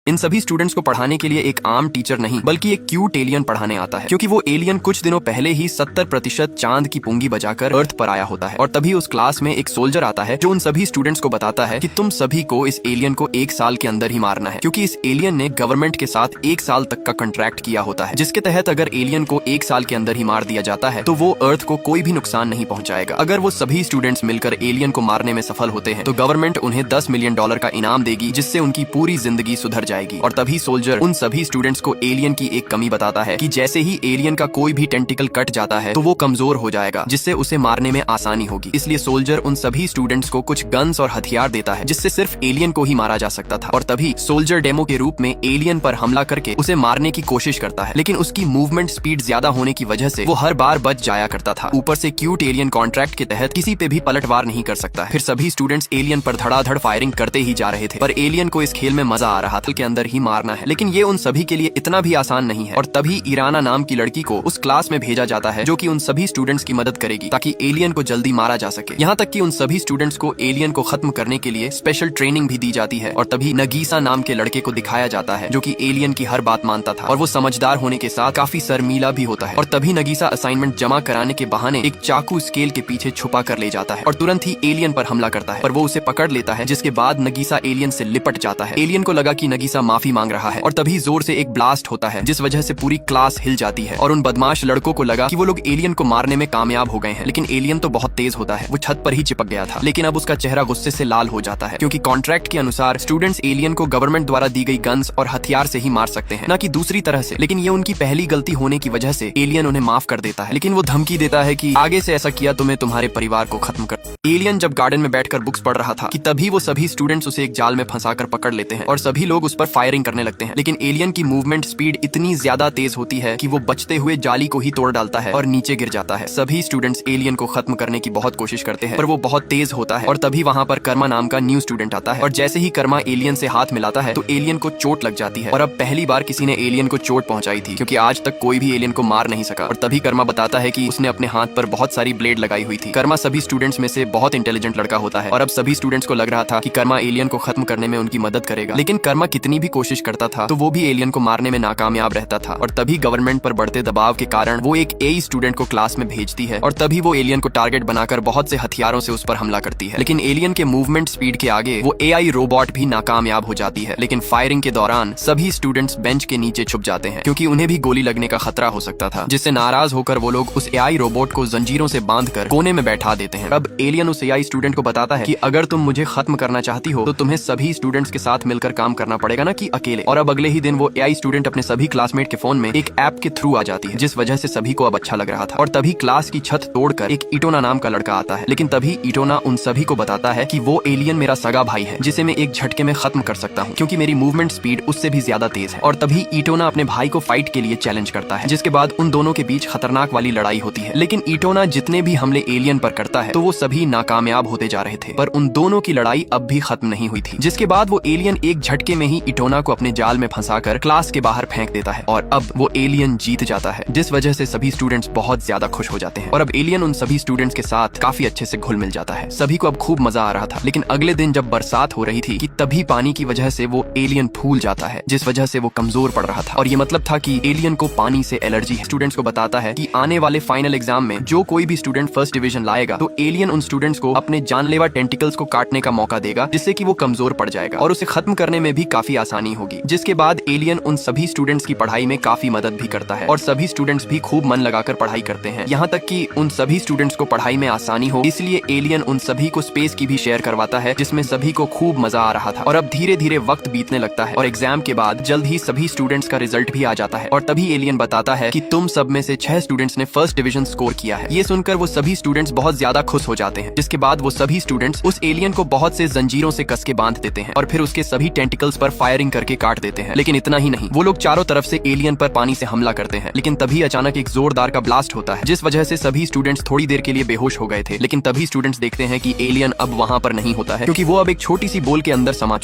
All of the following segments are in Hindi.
इन सभी स्टूडेंट्स को पढ़ाने के लिए एक आम टीचर नहीं बल्कि एक क्यूट एलियन पढ़ाने आता है, क्योंकि वो एलियन कुछ दिनों पहले ही 70% चांद की पुंगी बजाकर अर्थ पर आया होता है। और तभी उस क्लास में एक सोल्जर आता है जो उन सभी स्टूडेंट्स को बताता है कि तुम सभी को इस एलियन को 1 साल के अंदर ही मारना है, क्योंकि इस एलियन ने गवर्नमेंट के साथ 1 साल तक का कॉन्ट्रैक्ट किया होता है, जिसके तहत अगर एलियन को 1 साल के अंदर ही मार दिया जाता है तो वो अर्थ को कोई भी नुकसान नहीं पहुंचाएगा। अगर वो सभी स्टूडेंट्स मिलकर एलियन को मारने में सफल होते हैं तो गवर्नमेंट उन्हें $10 मिलियन का इनाम देगी, जिससे उनकी पूरी जिंदगी सुधर जाएगी। और तभी सोल्जर उन सभी स्टूडेंट्स को एलियन की एक कमी बताता है कि जैसे ही एलियन का कोई भी टेंटिकल कट जाता है तो वो कमजोर हो जाएगा, जिससे उसे मारने में आसानी होगी। इसलिए सोल्जर उन सभी स्टूडेंट्स को कुछ गन्स और हथियार देता है जिससे सिर्फ एलियन को ही मारा जा सकता था। और तभी सोल्जर डेमो के रूप में एलियन पर हमला करके उसे मारने की कोशिश करता है, लेकिन उसकी मूवमेंट स्पीड ज्यादा होने की वजह से वो हर बार बच जाया करता था। ऊपर से क्यूट एलियन कॉन्ट्रैक्ट के तहत किसी पे भी पलटवार नहीं कर सकता। फिर सभी स्टूडेंट्स एलियन पर धड़ाधड़ फायरिंग करते ही जा रहे थे, पर एलियन को इस खेल में मजा आ रहा था के अंदर ही मारना है। लेकिन ये उन सभी के लिए इतना भी आसान नहीं है। और तभी इराना नाम की लड़की को उस क्लास में भेजा जाता है जो कि उन सभी स्टूडेंट्स की मदद करेगी ताकि एलियन को जल्दी मारा जा सके। यहाँ तक कि उन सभी स्टूडेंट्स को एलियन को खत्म करने के लिए स्पेशल ट्रेनिंग भी दी जाती है। और तभी नगीसा नाम के लड़के को दिखाया जाता है जो कि एलियन की हर बात मानता था और वो समझदार होने के साथ काफी शर्मीला भी होता है। और तभी नगीसा असाइनमेंट जमा कराने के बहाने एक चाकू स्केल के पीछे छुपा कर ले जाता है और तुरंत ही एलियन पर हमला करता है, पर वो उसे पकड़ लेता है, जिसके बाद नगीसा एलियन से लिपट जाता है। एलियन को लगा कि नगीसा माफी मांग रहा है और तभी जोर से एक ब्लास्ट होता है जिस वजह से पूरी क्लास हिल जाती है। और उन बदमाश लड़कों को लगा कि वो लोग एलियन को मारने में कामयाब हो गए हैं, लेकिन एलियन तो बहुत तेज होता है, वो छत पर ही चिपक गया था। लेकिन अब उसका चेहरा गुस्से से लाल हो जाता है, क्योंकि कॉन्ट्रैक्ट के अनुसार स्टूडेंट्स एलियन को गवर्नमेंट द्वारा दी गई गन्स और हथियार से ही मार सकते हैं, न कि दूसरी तरह से। लेकिन ये उनकी पहली गलती होने की वजह से एलियन उन्हें माफ कर देता है, लेकिन वो धमकी देता है कि आगे से ऐसा किया तो मैं तुम्हारे परिवार को खत्म कर। एलियन जब गार्डन में बैठकर बुक्स पढ़ रहा था कि तभी वो सभी स्टूडेंट्स उसे एक जाल में फंसाकर पकड़ लेते हैं और सभी लोग उस पर फायरिंग करने लगते हैं। लेकिन एलियन की मूवमेंट स्पीड इतनी ज्यादा तेज होती है कि वो बचते हुए जाली को ही तोड़ डालता है और नीचे गिर जाता है। सभी स्टूडेंट्स एलियन को खत्म करने की बहुत कोशिश करते हैं, पर वो बहुत तेज होता है। और तभी वहाँ पर कर्मा नाम का न्यू स्टूडेंट आता है और जैसे ही कर्मा एलियन से हाथ मिलाता है तो एलियन को चोट लग जाती है। और अब पहली बार किसी ने एलियन को चोट पहुंचाई थी, क्योंकि आज तक कोई भी एलियन को मार नहीं सका। और तभी कर्मा बताता है कि उसने अपने हाथ पर बहुत सारी ब्लेड लगाई हुई थी। कर्मा सभी स्टूडेंट्स में से बहुत इंटेलिजेंट लड़का होता है और अब सभी स्टूडेंट्स को लग रहा था कि कर्मा एलियन को खत्म करने में उनकी मदद करेगा। लेकिन कर्मा कितनी भी कोशिश करता था तो वो भी एलियन को मारने में नाकामयाब रहता था। और तभी गवर्नमेंट पर बढ़ते दबाव के कारण वो एक एआई स्टूडेंट को क्लास में भेजती है और तभी वो एलियन को टारगेट बनाकर बहुत से हथियारों से उस पर हमला करती है। लेकिन एलियन के मूवमेंट स्पीड के आगे वो एआई रोबोट भी नाकामयाब हो जाती है। लेकिन फायरिंग के दौरान सभी स्टूडेंट्स बेंच के नीचे छुप जाते हैं, क्योंकि उन्हें भी गोली लगने का खतरा हो सकता था, जिससे नाराज होकर वो लोग उस एआई रोबोट को जंजीरों से बांधकर कोने में बैठा देते हैं। अब एलियन उस एआई स्टूडेंट को बताता है कि अगर तुम मुझे खत्म करना चाहती हो तो तुम्हें सभी स्टूडेंट्स के साथ मिलकर काम करना पड़ेगा, ना कि अकेले। और अब अगले ही दिन वो एआई स्टूडेंट अपने सभी क्लासमेट के फोन में एक ऐप के थ्रू आ जाती है, जिस वजह से सभी को अब अच्छा लग रहा था। और तभी क्लास की छत तोड़कर एक इटोना नाम का लड़का आता है। लेकिन तभी इटोना उन सभी को बताता है कि वो एलियन मेरा सगा भाई है, जिसे मैं एक झटके में खत्म कर सकता हूँ, क्योंकि मेरी मूवमेंट स्पीड उससे भी ज्यादा तेज है। और तभी इटोना अपने भाई को फाइट के लिए चैलेंज करता है, जिसके बाद उन दोनों के बीच खतरनाक वाली लड़ाई होती है। लेकिन इटोना जितने भी हमले एलियन पर करता है तो वो सभी नाकामयाब होते जा रहे थे, पर उन दोनों की लड़ाई अब भी खत्म नहीं हुई थी। जिसके बाद वो एलियन एक झटके में ही इटोना को अपने जाल में फंसाकर क्लास के बाहर फेंक देता है और अब वो एलियन जीत जाता है, जिस वजह से सभी स्टूडेंट्स बहुत ज्यादा खुश हो जाते हैं। और अब एलियन उन सभी स्टूडेंट्स के साथ काफी अच्छे से घुल मिल जाता है। सभी को अब खूब मजा आ रहा था। लेकिन अगले दिन जब बरसात हो रही थी कि तभी पानी की वजह से वो एलियन फूल जाता है, जिस वजह से वो कमजोर पड़ रहा था। और ये मतलब था कि एलियन को पानी से एलर्जी है। स्टूडेंट्स को बताता है कि आने वाले फाइनल एग्जाम में जो कोई भी स्टूडेंट फर्स्ट डिवीजन लाएगा तो एलियन उन स्टूडेंट्स को अपने जानलेवा टेंटिकल्स को काटने का मौका देगा, जिससे कि वो कमजोर पड़ जाएगा और उसे खत्म करने में भी काफी आसानी होगी। जिसके बाद एलियन उन सभी स्टूडेंट्स की पढ़ाई में काफी मदद भी करता है और सभी स्टूडेंट्स भी खूब मन लगाकर पढ़ाई करते हैं। यहाँ तक कि उन सभी स्टूडेंट्स को पढ़ाई में आसानी हो, इसलिए एलियन उन सभी को स्पेस की भी शेयर करवाता है, जिसमें सभी को खूब मजा आ रहा था। और अब धीरे धीरे वक्त बीतने लगता है और एग्जाम के बाद जल्द ही सभी स्टूडेंट्स का रिजल्ट भी आ जाता है। और तभी एलियन बताता है कि तुम सब में से 6 स्टूडेंट्स ने फर्स्ट डिवीजन स्कोर किया है। ये सुनकर वो सभी स्टूडेंट्स बहुत ज्यादा खुश हो जाते हैं। जिसके बाद वो सभी स्टूडेंट्स उस एलियन को बहुत से जंजीरों से कस के बांध देते हैं और फिर उसके सभी टेंटिकल्स पर फायरिंग करके काट देते हैं। लेकिन इतना ही नहीं, वो लोग चारों तरफ से एलियन पर पानी से हमला करते हैं। लेकिन तभी अचानक एक जोरदार का ब्लास्ट होता है, जिस वजह से सभी स्टूडेंट्स थोड़ी देर के लिए बेहोश हो गए थे। लेकिन तभी स्टूडेंट्स देखते हैं कि एलियन अब वहाँ पर नहीं होता है, क्योंकि वो अब एक छोटी सी बोल के अंदर समा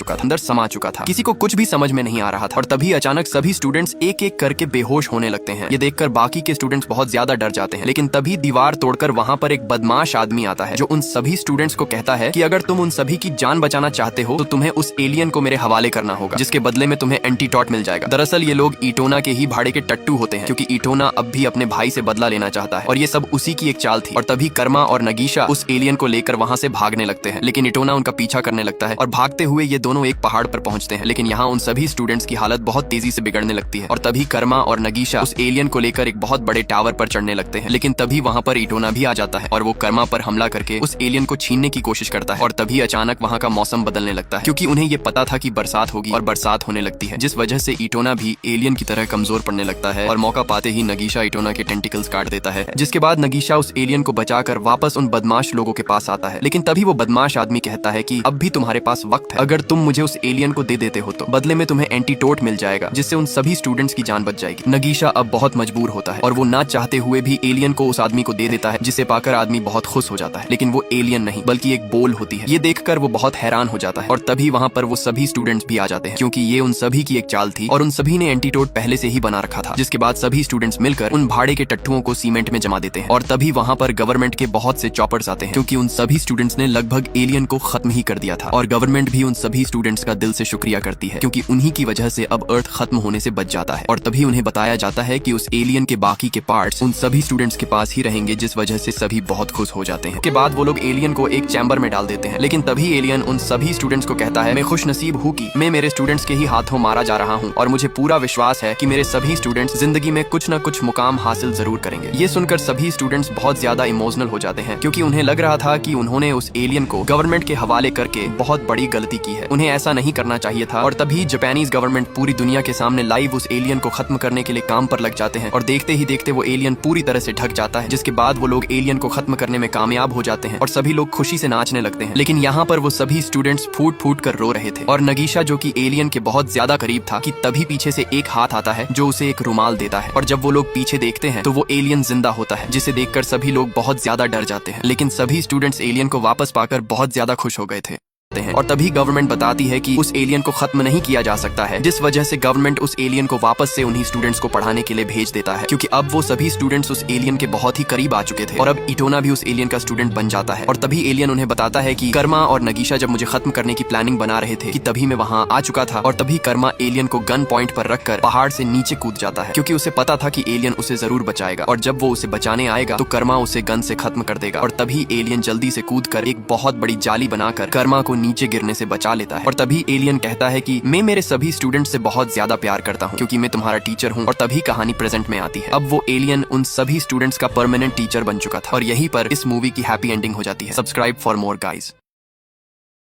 चुका था। किसी को कुछ भी समझ में नहीं आ रहा था। और तभी अचानक सभी स्टूडेंट्स एक एक करके बेहोश होने लगते हैं। ये देखकर बाकी के स्टूडेंट्स बहुत ज्यादा डर जाते हैं। लेकिन तभी दीवार तोड़कर वहाँ पर एक बदमाश आदमी आता है, जो उन सभी स्टूडेंट्स को कहता है कि अगर तुम उन सभी की जान बचाना चाहते हो तो तुम्हें उस एलियन को मेरे हवाले करना होगा। होगा, जिसके बदले में तुम्हें एंटीटॉट मिल जाएगा। दरअसल ये लोग इटोना के ही भाड़े के टट्टू होते हैं, क्योंकि इटोना अब भी अपने भाई से बदला लेना चाहता है और ये सब उसी की एक चाल थी। और तभी कर्मा और नगीशा उस एलियन को लेकर वहाँ से भागने लगते हैं, लेकिन इटोना उनका पीछा करने लगता है और भागते हुए ये दोनों एक पहाड़ पर पहुंचते हैं। लेकिन यहाँ उन सभी स्टूडेंट्स की हालत बहुत तेजी से बिगड़ने लगती है और तभी कर्मा और नगीशा उस एलियन को लेकर एक बहुत बड़े टावर पर चढ़ने लगते हैं। लेकिन तभी वहाँ पर इटोना भी आ जाता है और वो कर्मा पर हमला करके उस एलियन को छीनने की कोशिश करता है। और तभी अचानक वहाँ का मौसम बदलने लगता है, क्योंकि उन्हें ये पता था कि बरसात होगी और बरसात होने लगती है, जिस वजह से इटोना भी एलियन की तरह कमजोर पड़ने लगता है। और मौका पाते ही नगीशा इटोना के टेंटिकल्स काट देता है, जिसके बाद नगीशा उस एलियन को बचाकर वापस उन बदमाश लोगों के पास आता है। लेकिन तभी वो बदमाश आदमी कहता है कि अब भी तुम्हारे पास वक्त है, अगर तुम मुझे उस एलियन को दे देते हो तो बदले में तुम्हें एंटीटोट मिल जाएगा, जिससे उन सभी स्टूडेंट्स की जान बच जाएगी। नगीशा अब बहुत मजबूर होता है और वो ना चाहते हुए भी एलियन को उस आदमी को दे देता है, जिसे पाकर आदमी बहुत खुश हो जाता है। लेकिन वो एलियन नहीं बल्कि एक बोल होती है। ये देखकर वो बहुत हैरान हो जाता है और तभी वहाँ पर वो सभी स्टूडेंट्स भी आ जाते हैं, क्योंकि ये उन सभी की एक चाल थी और उन सभी ने एंटीटोट पहले से ही बना रखा था। जिसके बाद सभी स्टूडेंट्स मिलकर उन भाड़े के टट्टुओं को सीमेंट में जमा देते हैं और तभी वहाँ पर गवर्नमेंट के बहुत से चॉपर्स आते हैं, क्योंकि उन सभी स्टूडेंट्स ने लगभग एलियन को खत्म ही कर दिया था। और गवर्नमेंट भी उन सभी स्टूडेंट्स का दिल से शुक्रिया करती है, क्योंकि उन्हीं की वजह से अब अर्थ खत्म होने से बच जाता है। और तभी उन्हें बताया जाता है कि उस एलियन के बाकी के पार्ट्स उन सभी स्टूडेंट्स के पास ही रहेंगे, जिस वजह से सभी बहुत खुश हो जाते हैं। के बाद वो लोग एलियन को एक चैम्बर में डाल देते हैं, लेकिन तभी एलियन उन सभी स्टूडेंट्स को कहता है, मैं खुश नसीब हूँ कि मैं मेरे स्टूडेंट्स के ही हाथों मारा जा रहा हूँ और मुझे पूरा विश्वास है कि मेरे सभी स्टूडेंट्स जिंदगी में कुछ न कुछ मुकाम हासिल जरूर करेंगे। ये सुनकर सभी स्टूडेंट्स बहुत ज्यादा इमोशनल हो जाते हैं, क्योंकि उन्हें लग रहा था कि उन्होंने उस एलियन को गवर्नमेंट के हवाले करके बहुत बड़ी गलती की है, उन्हें ऐसा नहीं करना चाहिए था। और तभी जापानीज गवर्नमेंट पूरी दुनिया के सामने लाइव उस एलियन को खत्म करने के लिए काम पर लग जाते हैं और देखते ही देखते वो एलियन पूरी तरह से ढक जाता है, जिसके बाद वो लोग एलियन को खत्म करने में कामयाब हो जाते हैं और सभी लोग खुशी से नाचने लगते हैं। लेकिन यहाँ पर वो सभी स्टूडेंट्स फूट फूट कर रो रहे थे और नगीशा, जो कि एलियन के बहुत ज्यादा करीब था, कि तभी पीछे से एक हाथ आता है जो उसे एक रुमाल देता है। और जब वो लोग पीछे देखते हैं तो वो एलियन जिंदा होता है, जिसे देखकर सभी लोग बहुत ज्यादा डर जाते हैं। लेकिन सभी स्टूडेंट्स एलियन को वापस पाकर बहुत ज्यादा खुश हो गए थे। और तभी गवर्नमेंट बताती है कि उस एलियन को खत्म नहीं किया जा सकता है, जिस वजह से गवर्नमेंट उस एलियन को वापस से उन्हीं स्टूडेंट्स को पढ़ाने के लिए भेज देता है, क्योंकि अब वो सभी स्टूडेंट्स उस एलियन के बहुत ही करीब आ चुके थे और अब इटोना भी उस एलियन का स्टूडेंट बन जाता है। और तभी एलियन उन्हें बताता है कि कर्मा और नगीशा जब मुझे खत्म करने की प्लानिंग बना रहे थे कि तभी मैं वहाँ आ चुका था। और तभी कर्मा एलियन को गन पॉइंट पर रखकर पहाड़ से नीचे कूद जाता है, क्योंकि उसे पता था कि एलियन उसे जरूर बचाएगा और जब वो उसे बचाने आएगा तो कर्मा उसे गन से खत्म कर देगा। और तभी एलियन जल्दी से कूद कर एक बहुत बड़ी जाली बनाकर कर्मा को नीचे गिरने से बचा लेता है। और तभी एलियन कहता है कि मैं मेरे सभी स्टूडेंट से बहुत ज्यादा प्यार करता हूँ, क्योंकि मैं तुम्हारा टीचर हूँ। और तभी कहानी प्रेजेंट में आती है। अब वो एलियन उन सभी स्टूडेंट्स का परमानेंट टीचर बन चुका था और यहीं पर इस मूवी की हैप्पी एंडिंग हो जाती है। Subscribe for more guys.